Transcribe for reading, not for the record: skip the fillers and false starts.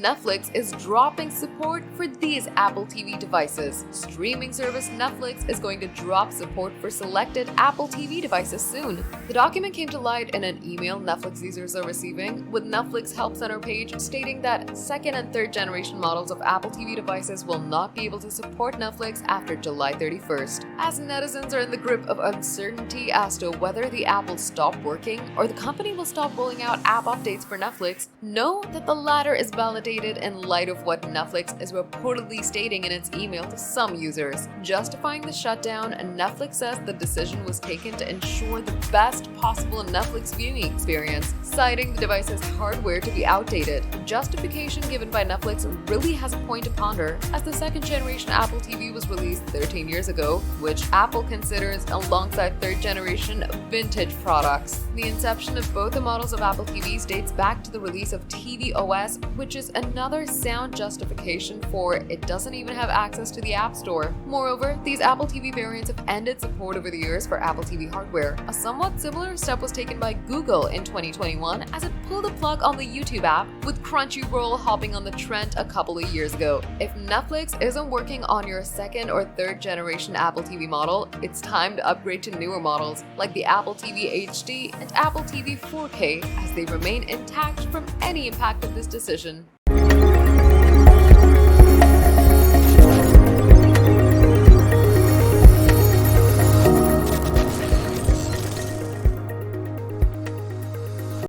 Netflix is dropping support for these Apple TV devices. Streaming service Netflix is going to drop support for selected Apple TV devices soon. The document came to light in an email Netflix users are receiving, with Netflix Help Center page stating that second and third generation models of Apple TV devices will not be able to support Netflix after July 31st. As netizens are in the grip of uncertainty as to whether the app will stop working or the company will stop rolling out app updates for Netflix, know that the latter is validated in light of what Netflix is reportedly stating in its email to some users. Justifying the shutdown, Netflix says the decision was taken to ensure the best possible Netflix viewing experience, citing the device's hardware to be outdated. Justification given by Netflix really has a point to ponder, as the second generation Apple TV was released 13 years ago, which Apple considers alongside third generation vintage products. The inception of both the models of Apple TVs dates back to the release of tvOS, which is another sound justification for it doesn't even have access to the App Store. Moreover, these Apple TV variants have ended support over the years for Apple TV hardware. A somewhat similar step was taken by Google in 2021 as it pulled the plug on the YouTube app, with Crunchyroll hopping on the trend a couple of years ago. If Netflix isn't working on your second or third generation Apple TV model, it's time to upgrade to newer models like the Apple TV HD and Apple TV 4K, as they remain intact from any impact of this decision.